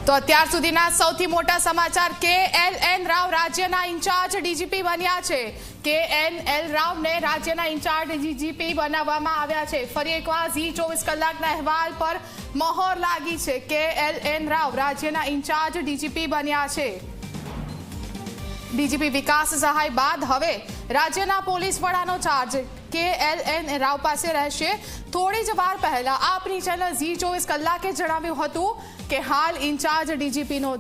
તો અત્યાર સુધીના સૌથી મોટા સમાચાર KLN રાવ રાજ્યના ઇન્ચાર્જ ડીજીપી બન્યા છે। KNL રાવને રાજ્યના ઇન્ચાર્જ ડીજીપી બનાવવામાં આવ્યા છે। ફરી એકવાર ઝી24 કલાકના અહેવાલ પર મહોર લાગી છે। KLN રાવ રાજ્યના ઇન્ચાર્જ ડીજીપી બન્યા છે। ડીજીપી વિકાસ સહાય બાદ હવે રાજ્યના પોલીસ વડાનો ચાર્જ KLN રાવ પાસે રહેશે। થોડી જ વાર પહેલા આપની ચેનલ ઝી24 કલાકે જણાવ્યું હતું કે હાલ ઇન્ચાર્જ ડીજીપીનો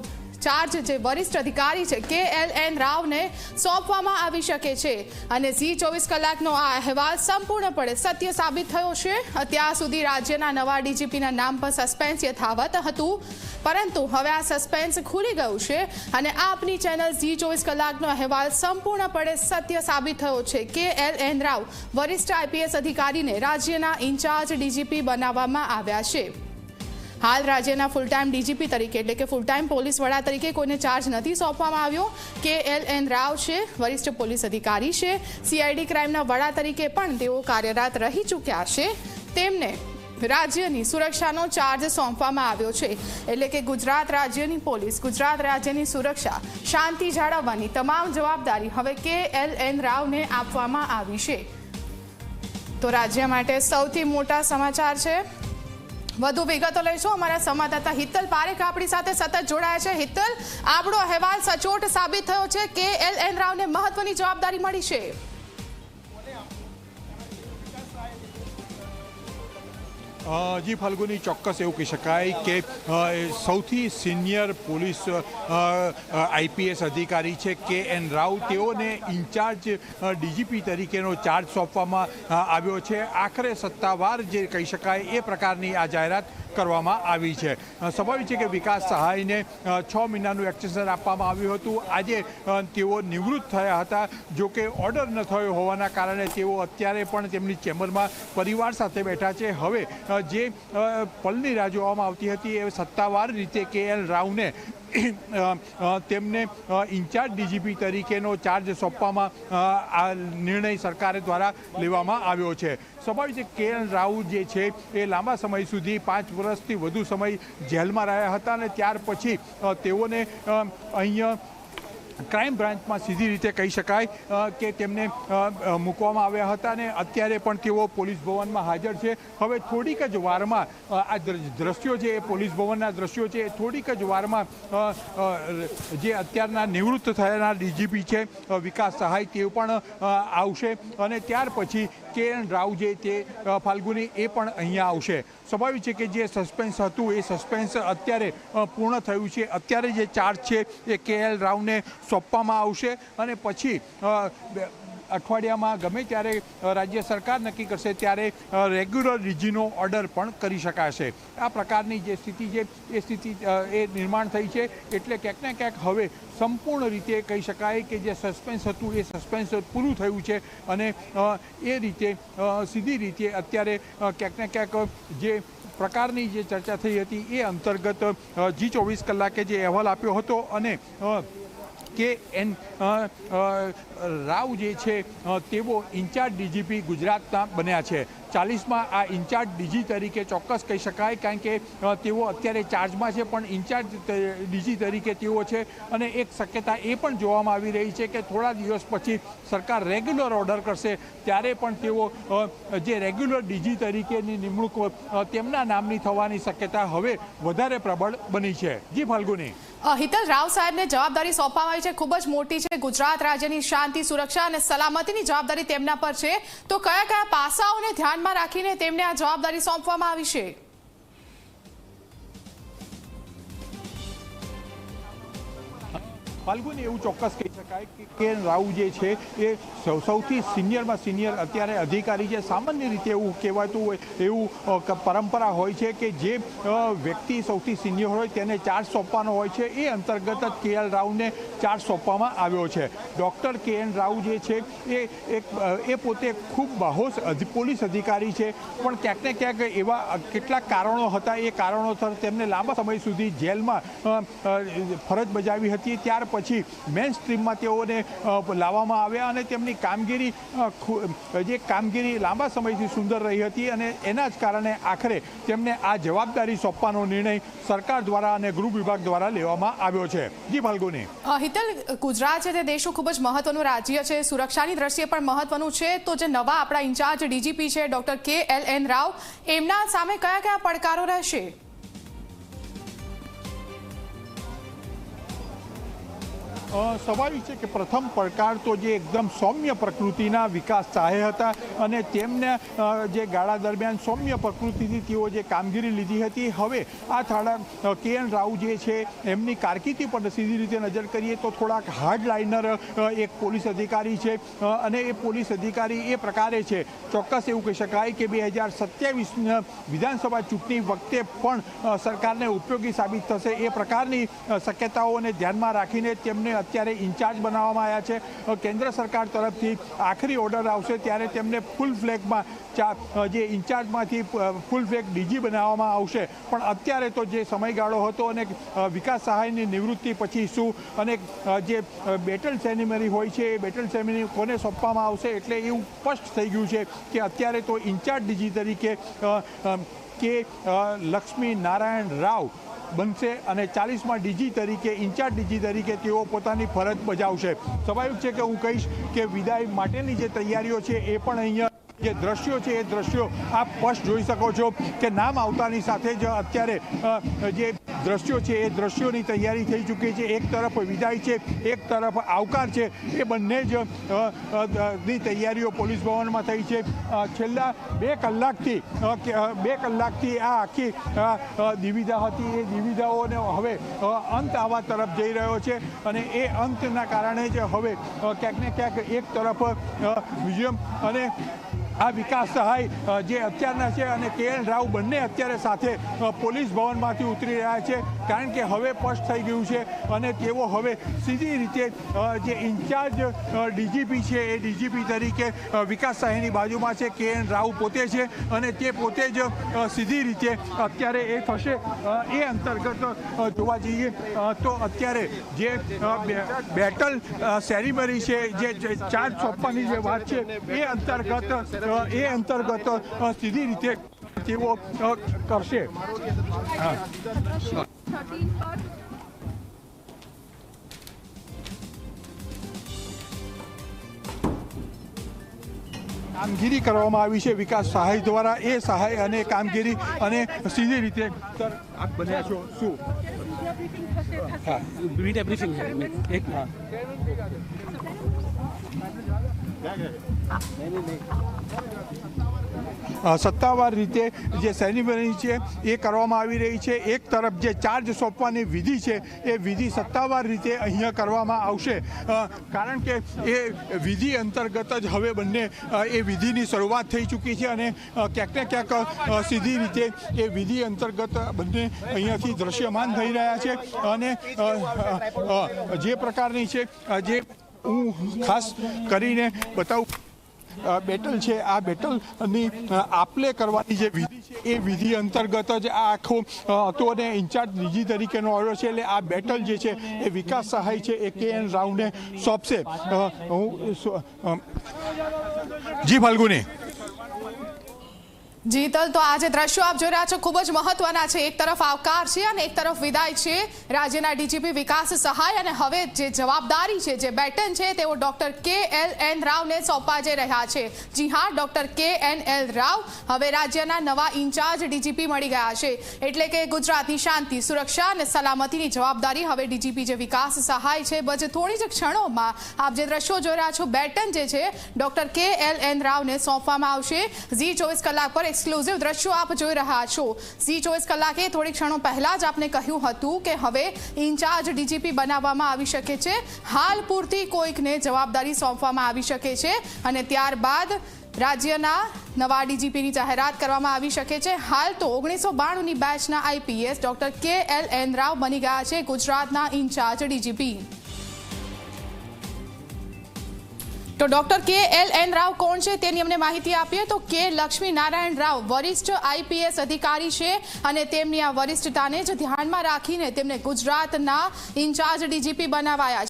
ચાર્જ જે વરિષ્ઠ અધિકારી છે KLN રાવને સોંપવામાં આવી શકે છે અને ઝી24 કલાકનો આ અહેવાલ સંપૂર્ણપણે સત્ય સાબિત થયો છે। અત્યાર સુધી રાજ્યના નવા ડીજીપીના નામ પર સસ્પેન્સ યથાવત હતું, પરંતુ હવે આ સસ્પેન્સ ખુલી ગયું છે અને આપની ચેનલ ઝી24 કલાકનો અહેવાલ સંપૂર્ણપણે સત્ય સાબિત થયો છે। KLN રાવ વરિષ્ઠ આઈપીએસ અધિકારીને રાજ્યના ઇન્ચાર્જ ડીજીપી બનાવવામાં આવ્યા છે। હાલ રાજ્યના ફૂલ ટાઈમ ડીજીપી તરીકે એટલે કે ફૂલ ટાઈમ પોલીસ વડા તરીકે કોઈને ચાર્જ નથી સોંપવામાં આવ્યો। KLN રાવ છે, વરિષ્ઠ પોલીસ અધિકારી છે, CID ક્રાઇમના વડા તરીકે પણ તેઓ કાર્યરત રહી ચૂક્યા છે। તેમને રાજ્યની સુરક્ષાનો ચાર્જ સોંપવામાં આવ્યો છે, એટલે કે ગુજરાત રાજ્યની પોલીસ, ગુજરાત રાજ્યની સુરક્ષા, શાંતિ જાળવવાની તમામ જવાબદારી હવે KLN રાવને આપવામાં આવી છે। તો રાજ્ય માટે સૌથી મોટા સમાચાર છે। વધુ વિગતો લઈશું અમારા સંવાદદાતા હિતલ પારેખ આપણી સાથે સતત જોડાયા છે। હિતલ, આપણો અહેવાલ સચોટ સાબિત થયો છે, KLN રાવને મહત્વની જવાબદારી મળી છે। જી ફાલ્ગુની, ચોક્કસ એવું કહી શકાય કે સૌથી સિનિયર પોલીસ આઈપીએસ અધિકારી છે KN રાવ, તેઓને ઇન્ચાર્જ ડીજીપી તરીકેનો ચાર્જ સોંપવામાં આવ્યો છે। આખરે સત્તાવાર જે કહી શકાય એ પ્રકારની આ જાહેરાત કરવામાં આવી છે। સ્વાભાવિક છે કે વિકાસ સહાયને 6 મહિનાનું એક્સટેન્શન આપવામાં આવ્યું હતું। આજે તેઓ નિવૃત્ત થયા હતા, જો કે ઓર્ડર ન થયો હોવાના કારણે તેઓ અત્યારે પણ તેમની ચેમ્બરમાં પરિવાર સાથે બેઠા છે। હવે જે પલની રાહ જોવામાં આવતી હતી એ સત્તાવાર રીતે KL રાવને તેમને ઇન્ચાર્જ ડીજીપી તરીકેનો ચાર્જ સોંપવામાં આ નિર્ણય સરકાર દ્વારા લેવામાં આવ્યો છે। સ્વાભાવિક છે KL રાવ જે છે એ લાંબા સમય સુધી 5 વર્ષથી વધુ સમય જેલમાં રહ્યા હતા અને ત્યાર પછી તેઓને અહીંયા ક્રાઇમ બ્રાન્ચમાં સીધી રીતે કહી શકાય કે તેમને મૂકવામાં આવ્યા હતા અને અત્યારે પણ તેઓ પોલીસ ભવનમાં હાજર છે। હવે થોડીક જ વારમાં આ દ્રશ્યો છે એ પોલીસ ભવનના દ્રશ્યો છે, થોડીક જ વારમાં જે અત્યારના નિવૃત્ત થયેલા ડીજીપી છે વિકાસ સહાય તેઓ પણ આવશે અને ત્યાર પછી KN રાવ જે તે ફાલ્ગુની એ પણ અહીંયા આવશે। સ્વાભાવિક છે કે જે સસ્પેન્સ હતું એ સસ્પેન્સ અત્યારે પૂર્ણ થયું છે। અત્યારે જે ચાર્જ છે એ KL રાવને સોંપવામાં આવશે અને પછી અઠવાડિયામાં ગમે ત્યારે રાજ્ય સરકાર નક્કી કરશે ત્યારે રેગ્યુલર રીજીનો ઓર્ડર પણ કરી શકાશે। આ પ્રકારની જે સ્થિતિ છે એ સ્થિતિ એ નિર્માણ થઈ છે, એટલે ક્યાંક ને ક્યાંક હવે સંપૂર્ણ રીતે કહી શકાય કે જે સસ્પેન્સ હતું એ સસ્પેન્સ પૂરું થયું છે અને એ રીતે સીધી રીતે અત્યારે ક્યાંક ને ક્યાંક જે પ્રકારની જે ચર્ચા થઈ હતી એ અંતર્ગત ઝી24 કલાકે જે અહેવાલ આપ્યો હતો અને KN રાવ જે છે તેઓ ઇન્ચાર્જ ડીજીપી ગુજરાતના બન્યા છે। 40માં આ ઇન્ચાર્જ ડીજી તરીકે ચોક્કસ કહી શકાય, કારણ કે તેઓ અત્યારે ચાર્જમાં છે પણ ઇન્ચાર્જ ડીજી તરીકે તેઓ છે અને એક શક્યતા એ પણ જોવામાં આવી રહી છે કે થોડા દિવસ પછી સરકાર રેગ્યુલર ઓર્ડર કરશે ત્યારે પણ તેઓ જે રેગ્યુલર ડીજી તરીકેની નિમણૂક તેમના નામની થવાની શક્યતા હવે વધારે પ્રબળ બની છે। જી ફાલ્ગુની। હિતલ, રાવ સાહેબને જવાબદારી સોંપવામાં આવી છે, ખૂબ જ મોટી છે। ગુજરાત રાજ્યની શાંતિ, સુરક્ષા અને સલામતીની જવાબદારી તેમના પર છે, તો કયા કયા પાસાઓને ધ્યાનમાં રાખીને તેમને આ જવાબદારી સોંપવામાં આવી છે? ફાલ્ગુની, એવું ચોક્કસ કહી શકાય કે KN રાવ જે છે એ સૌથી સિનિયરમાં સિનિયર અત્યારે અધિકારી છે। સામાન્ય રીતે એવું કહેવાતું હોય, એવું પરંપરા હોય છે કે જે વ્યક્તિ સૌથી સિનિયર હોય તેને ચાર્જ સોંપવાનો હોય છે, એ અંતર્ગત જ KL રાવને ચાર્જ સોંપવામાં આવ્યો છે। ડૉક્ટર KN રાવ જે છે એ પોતે ખૂબ બાહોશ પોલીસ અધિકારી છે, પણ ક્યાંક ને ક્યાંક એવા કેટલાક કારણો હતા, એ કારણોસર તેમને લાંબા સમય સુધી જેલમાં ફરજ બજાવી હતી। ત્યાર પછી મેઇન સ્ટ્રીમમાં તેઓને લાવવામાં આવ્યા અને તેમની કામગીરી જે કામગીરી લાંબા સમયથી સુંદર રહી હતી અને એના જ કારણે આખરે તેમને આ જવાબદારી સોંપવાનો નિર્ણય સરકાર દ્વારા અને ગૃહ વિભાગ દ્વારા લેવામાં આવ્યો છે. જી ફાલ્ગુની. હિતલ, ગુજરાત છે તે દેશનું ખૂબ જ મહત્વનું રાજ્ય છે, સુરક્ષાની દ્રષ્ટિએ પણ મહત્વનું છે. તો જે નવા આપણા ઇન્ચાર્જ ડીજીપી છે ડોક્ટર KLN રાવ, એમના સામે કયા કયા પડકારો રહેશે? સ્વાભાવિક છે કે પ્રથમ પડકાર તો જે એકદમ સૌમ્ય પ્રકૃતિના વિકાસ સહાય હતા અને તેમને જે ગાળા દરમિયાન સૌમ્ય પ્રકૃતિથી તેઓ જે કામગીરી લીધી હતી, હવે આ થાળા KN રાવ જે છે એમની કારકિર્દી પર સીધી રીતે નજર કરીએ તો થોડાક હાર્ડલાઇનર એક પોલીસ અધિકારી છે અને એ પોલીસ અધિકારી એ પ્રકારે છે. ચોક્કસ એવું કહી શકાય કે 2027 વિધાનસભા ચૂંટણી વખતે પણ સરકારને ઉપયોગી સાબિત થશે એ પ્રકારની શક્યતાઓને ધ્યાનમાં રાખીને તેમને અત્યારે ઇન્ચાર્જ બનાવવામાં આવ્યા છે. કેન્દ્ર સરકાર તરફથી આખરી ઓર્ડર આવશે ત્યારે તેમને ફૂલ ફ્લેગમાં જે ઇન્ચાર્જમાંથી ફૂલ ફ્લેગ DG બનાવવામાં આવશે. પણ અત્યારે તો જે સમયગાળો હતો અને વિકાસ સહાયની નિવૃત્તિ પછી શું અને જે બેટલ સેરેમની હોય છે એ બેટલ સેરેમની કોને સોંપવામાં આવશે એટલે એવું સ્પષ્ટ થઈ ગયું છે કે અત્યારે તો ઇન્ચાર્જ DG તરીકે કે લક્ષ્મી નારાયણ રાવ બનશે અને 40માં DG તરીકે ઇન્ચાર્જ DG તરીકે તેઓ પોતાની ફરજ બજાવશે. સ્વાભાવિક છે કે હું કહીશ કે વિદાય માટેની જે તૈયારીઓ છે એ પણ અહીંયા જે દ્રશ્યો છે એ દ્રશ્યો આપ સ્પષ્ટ જોઈ શકો છો કે નામ આવતાની સાથે જ અત્યારે જે દ્રશ્યો છે એ દ્રશ્યોની તૈયારી થઈ ચૂકી છે. એક તરફ વિદાય છે, એક તરફ આવકાર છે, એ બંને જ ની તૈયારીઓ પોલીસ ભવનમાં થઈ છે. છેલ્લા 2 કલાકથી આ આખી દિવિધા હતી એ દિવિધાઓને હવે અંત આવવા તરફ જઈ રહ્યો છે અને એ અંતના કારણે જ હવે ક્યાંક ને ક્યાંક એક તરફ મ્યુઝિયમ અને આ વિકાસ સહાય જે અત્યારના છે અને KN રાવ બંને અત્યારે સાથે પોલીસ ભવનમાંથી ઉતરી રહ્યા છે કારણ કે હવે સ્પષ્ટ થઈ ગયું છે અને તેઓ હવે સીધી રીતે જે ઇન્ચાર્જ DGP છે એ DGP તરીકે વિકાસ સહાયની બાજુમાં છે KN રાવ પોતે છે અને તે પોતે જ સીધી રીતે અત્યારે એ થશે. એ અંતર્ગત જોવા જઈએ તો અત્યારે જે બેટલ સેરેમની છે જે ચાર્જ સોંપવાની જે વાત છે એ અંતર્ગત સીધી રીતે તેઓ કરશે. કામગીરી કરવામાં આવી છે વિકાસ સહાય દ્વારા. એ સહાય અને કામગીરી અને સીધી રીતે આપ બન્યા છો શું? હા, મીડિયા બ્રીફિંગ છે એક. સત્તાવાર રીતે જે સેરેમની છે એ કરવામાં આવી રહી છે. એક તરફ જે ચાર્જ સોંપવાની વિધિ છે એ વિધિ સત્તાવાર રીતે અહીંયા કરવામાં આવશે કારણ કે એ વિધિ અંતર્ગત જ હવે બંને એ વિધિની શરૂઆત થઈ ચૂકી છે અને ક્યાંક ને ક્યાંક સીધી રીતે એ વિધિ અંતર્ગત બંને અહીંયાથી દ્રશ્યમાન થઈ રહ્યા છે અને જે પ્રકારની છે જે હું ખાસ કરીને બતાવું બેટલ છે આ બેટલની આપલે કરવાની જે વિધિ છે એ વિધિ અંતર્ગત જ આ આખો હતો અને ઇન્ચાર્જ DG તરીકેનો ઓર્ડર છે એટલે આ બેટલ જે છે એ વિકાસ સહાય છે એ KN રાવને સોંપશે. જી ફાલ્ગુની. જીતલ, તો આ જે દ્રશ્યો આપ જોઈ રહ્યા છો ખૂબ જ મહત્વના છે. એક તરફ આવકાર છે અને એક તરફ વિદાય છે રાજ્યના DGP વિકાસ સહાય અને હવે જે જવાબદારી છે જે બેટન છે તેઓ ડોક્ટર KLN રાવને સોંપવા જઈ રહ્યા છે. જી હા, ડોક્ટર KNL રાવ હવે રાજ્યના નવા ઇન્ચાર્જ DGP મળી ગયા છે એટલે કે ગુજરાતની શાંતિ, સુરક્ષા અને સલામતીની જવાબદારી હવે DGP જે વિકાસ સહાય છે બસ થોડી જ ક્ષણોમાં આપ જે દ્રશ્યો જોઈ રહ્યા છો બેટન જે છે ડોક્ટર KLN રાવને સોંપવામાં આવશે. Zee24 કલાક પર એક્સક્લુઝિવ દ્રશ્યો આપ જોઈ રહ્યા છો. Zee24 કલાકે થોડી ક્ષણો પહેલા જ આપને કહ્યું હતું કે હવે ઇન્ચાર્જ DGP બનાવવામાં આવી શકે છે. હાલ પૂરતી કોઈકને જવાબદારી સોંપવામાં આવી શકે છે અને ત્યારબાદ રાજ્યના નવા DGPની જાહેરાત કરવામાં આવી શકે છે. હાલ તો 1992ની બેચના IPS ડોક્ટર KLN રાવ બની ગયા છે ગુજરાતના ઇન્ચાર્જ DGP. તો ડોક્ટર KLN રાવ કોણ છે તેની અમને માહિતી આપીએ તો કે લક્ષ્મી નારાયણ રાવ વરિષ્ઠ IPS અધિકારી છે અને તેમની આ વરિષ્ઠતાને જ ધ્યાનમાં રાખીને તેમને ગુજરાતના ઇન્ચાર્જ DGP બનાવાયા છે.